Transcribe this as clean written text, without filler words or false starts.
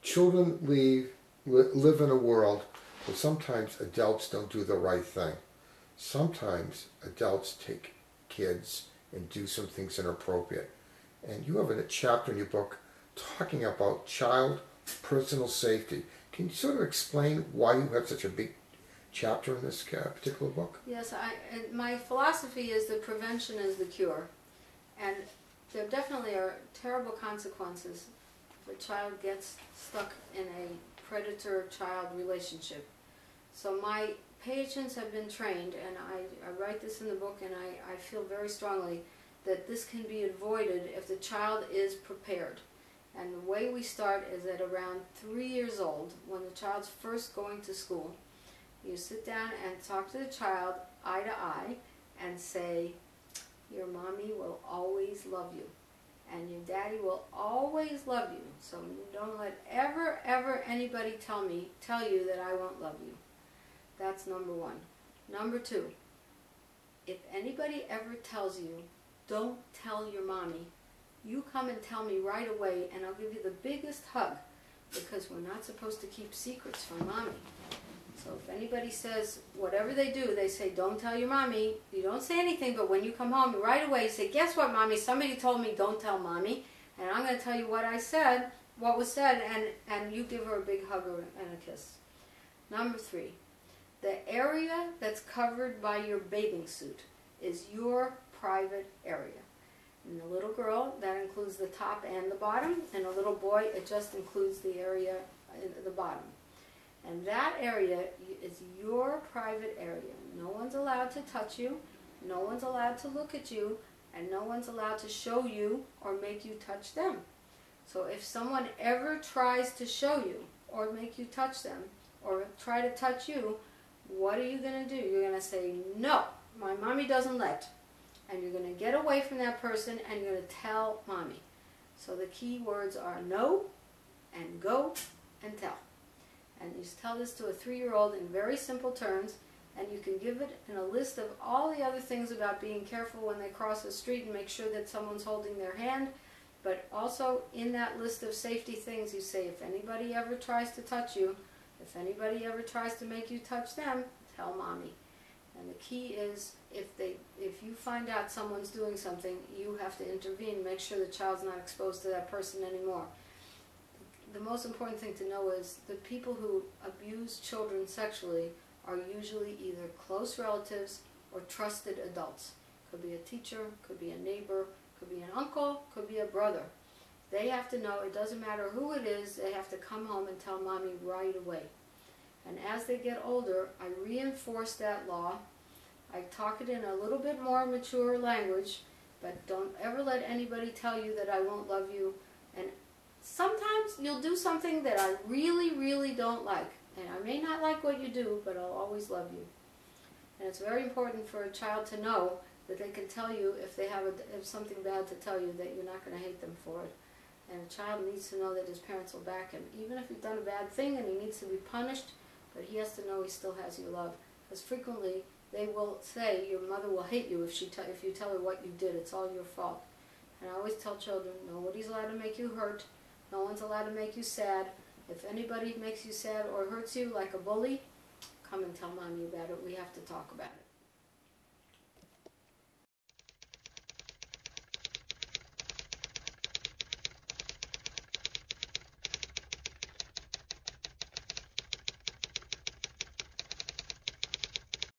children live in a world where sometimes adults don't do the right thing. Sometimes adults take kids and do some things inappropriate. And you have a chapter in your book talking about child personal safety. Can you sort of explain why you have such a big chapter in this particular book? Yes, my philosophy is that prevention is the cure. And there definitely are terrible consequences if a child gets stuck in a predator-child relationship. So my patients have been trained, and I write this in the book, and I feel very strongly that this can be avoided if the child is prepared. And the way we start is at around 3 years old, when the child's first going to school. You sit down and talk to the child eye to eye and say, your mommy will always love you, and your daddy will always love you. So don't let ever anybody tell you that I won't love you. That's number one. Number two, if anybody ever tells you, don't tell your mommy, you come and tell me right away, and I'll give you the biggest hug, because we're not supposed to keep secrets from mommy. So if anybody says, whatever they do, they say, don't tell your mommy, you don't say anything, but when you come home right away, you say, guess what, mommy, somebody told me don't tell mommy, and I'm going to tell you what I said, what was said, and you give her a big hug and a kiss. Number three, the area that's covered by your bathing suit is your private area. And the little girl, that includes the top and the bottom, and a little boy, it just includes the area at the bottom. And that area is your private area. No one's allowed to touch you, no one's allowed to look at you, and no one's allowed to show you or make you touch them. So if someone ever tries to show you or make you touch them or try to touch you, what are you going to do? You're going to say, no, my mommy doesn't let. And you're going to get away from that person and you're going to tell mommy. So the key words are no and go and tell. And you tell this to a 3-year-old in very simple terms, and you can give it in a list of all the other things about being careful when they cross the street and make sure that someone's holding their hand. But also in that list of safety things, you say, if anybody ever tries to touch you, if anybody ever tries to make you touch them, tell mommy. And the key is, if you find out someone's doing something, you have to intervene, make sure the child's not exposed to that person anymore. The most important thing to know is the people who abuse children sexually are usually either close relatives or trusted adults. Could be a teacher, could be a neighbor, could be an uncle, could be a brother. They have to know, it doesn't matter who it is, they have to come home and tell mommy right away. And as they get older, I reinforce that law. I talk it in a little bit more mature language, but don't ever let anybody tell you that I won't love you. And sometimes you'll do something that I really don't like. And I may not like what you do, but I'll always love you. And it's very important for a child to know that they can tell you if they have something bad to tell you, that you're not going to hate them for it. And a child needs to know that his parents will back him, even if he's done a bad thing and he needs to be punished, but he has to know he still has your love. Because frequently they will say your mother will hate you if you tell her what you did. It's all your fault. And I always tell children, nobody's allowed to make you hurt. No one's allowed to make you sad. If anybody makes you sad or hurts you like a bully, come and tell mommy about it. We have to talk about it.